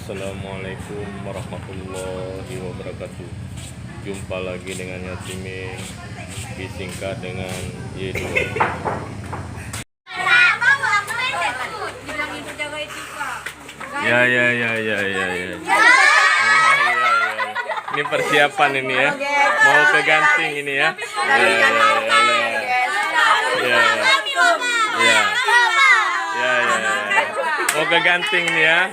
Assalamualaikum warahmatullahi wabarakatuh. Jumpa lagi dengan Yatimin, disingkat dengan Y2. Ya. Ini persiapan ini ya. Mau ke Ganting ini ya. Ya. Mau ke Ganting nih ya.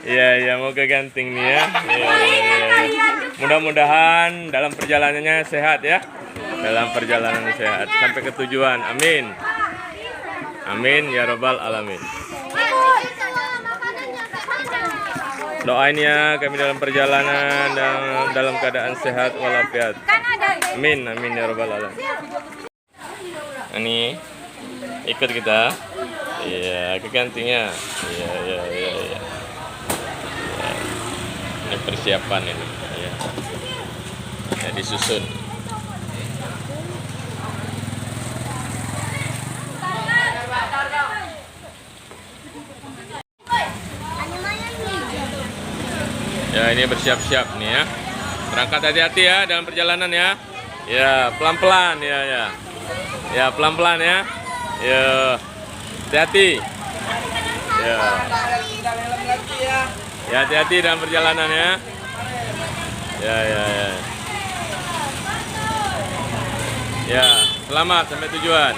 Iya, mau ke Ganting nih ya. Mudah-mudahan dalam perjalanannya sehat ya. Dalam perjalanan sehat sampai ke tujuan. Amin. Amin ya robbal alamin. Doain ya kami dalam perjalanan dan dalam keadaan sehat walafiat. Amin ya robbal alamin. Ini ikut kita. Iya, ke Gantingnya. Iya. Ini persiapan ini. Ya, disusun. Ya, ini bersiap-siap nih ya. Berangkat hati-hati ya dalam perjalanan ya. Ya, pelan-pelan ya. Ya, pelan-pelan ya. Ya, hati-hati. Ya. Ya, hati-hati dalam perjalanan ya. Ya. Ya, selamat sampai tujuan.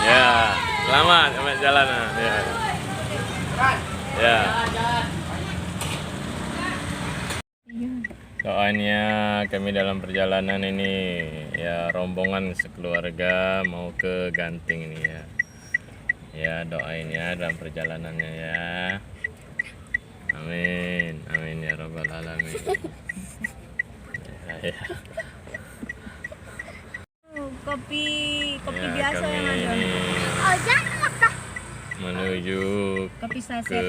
Ya, selamat sampai jalanan. Ya. Doanya kami dalam perjalanan ini ya, rombongan sekeluarga mau ke Ganting ini ya. Ya, doain ya dalam perjalanannya ya. Amin ya robbal alamin. Ya. Kopi Ya, biasa kami ya, ini menuju ke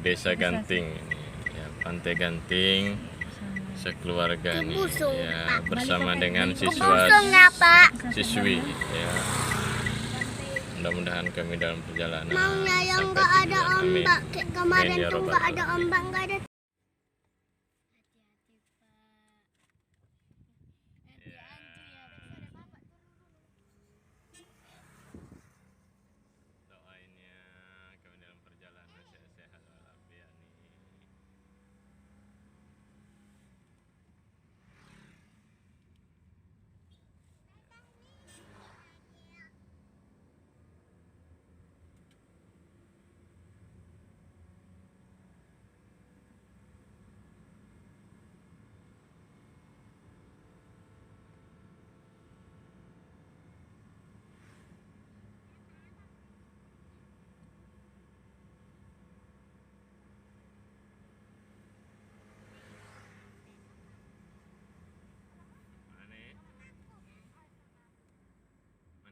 desa Ganting ini ya, Pantai Ganting sekeluarga nih ya, bersama dengan siswi ya. Mudah-mudahan kami dalam perjalanan sampai tujuan. Amin. Amin ya robbal alamin.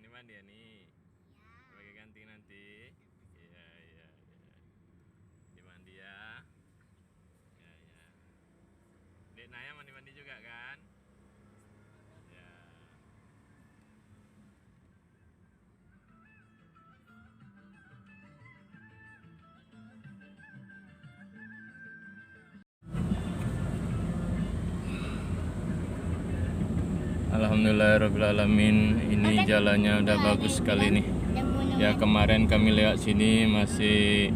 Mandi ya nih, pakai Ganting nanti. Iya. Dimandi ya. Ya. Dek Naya mandi juga kan? Ya. Alhamdulillahirrahmanirrahim. Ini jalannya udah bagus sekali nih. Ya, kemarin kami lewat sini masih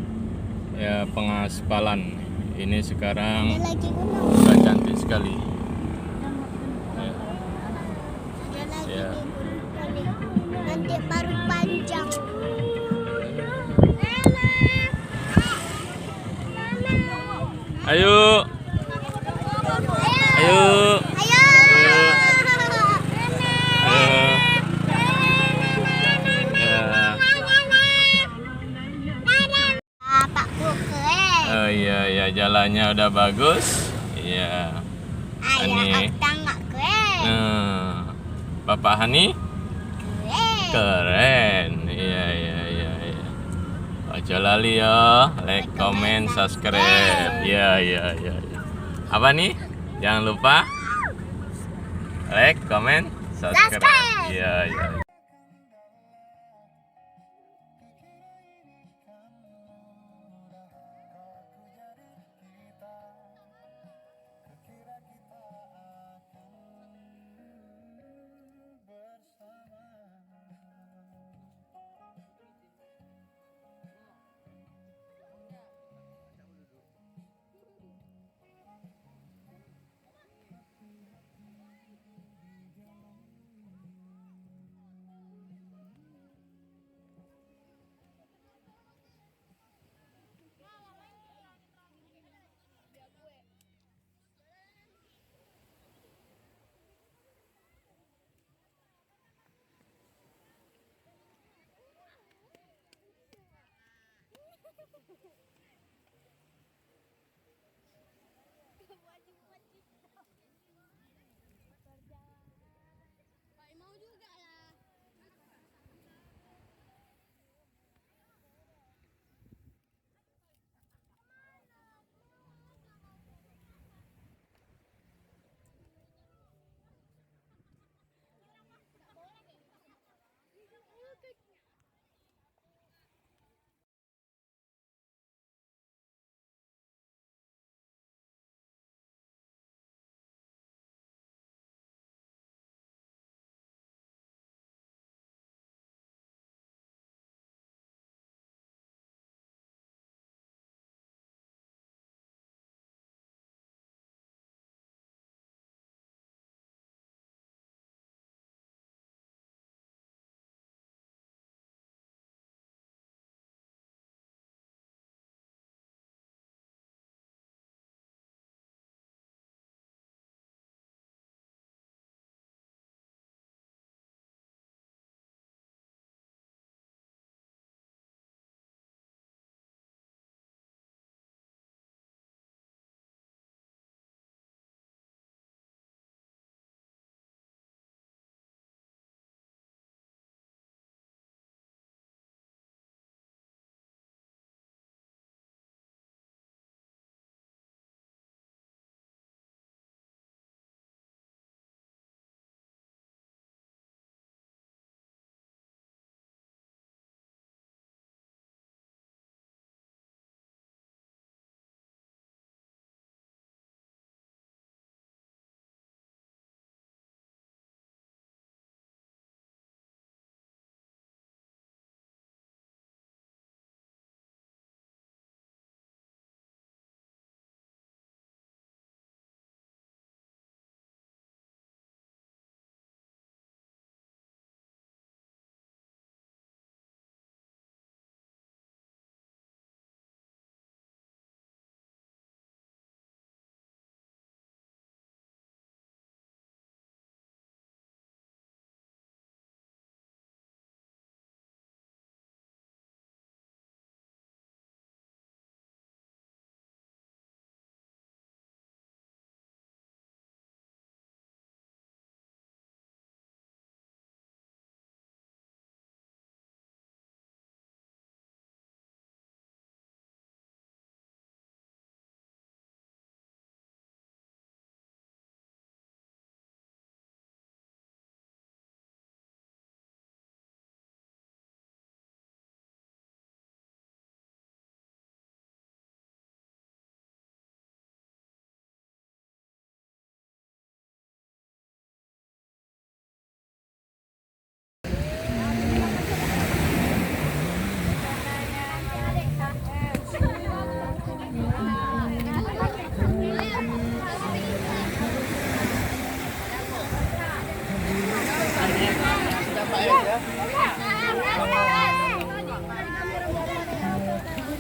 ya pengaspalan. Ini sekarang udah cantik sekali. Ya. Nanti baru panjang. Ayo. Oh iya, jalannya udah bagus. Iya. Ini. Bapak Hani Keren. Iya. Ojo lali ya, like, comment, subscribe. Iya. Apa nih? Jangan lupa like, comment, subscribe. Iya.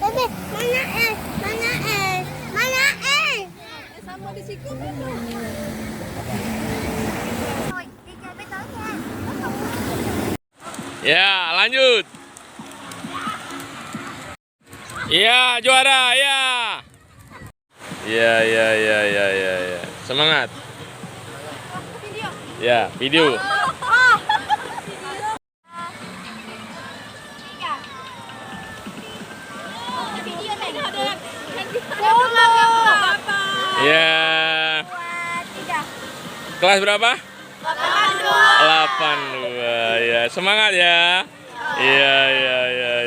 Bebe, mana es? Mana es? Mana es? Sama di situ kan. Ya, lanjut. Iya, juara, ya. Ya. Semangat. Ya, video. Kelas berapa? 82. Ya, semangat ya. Iya, iya, iya.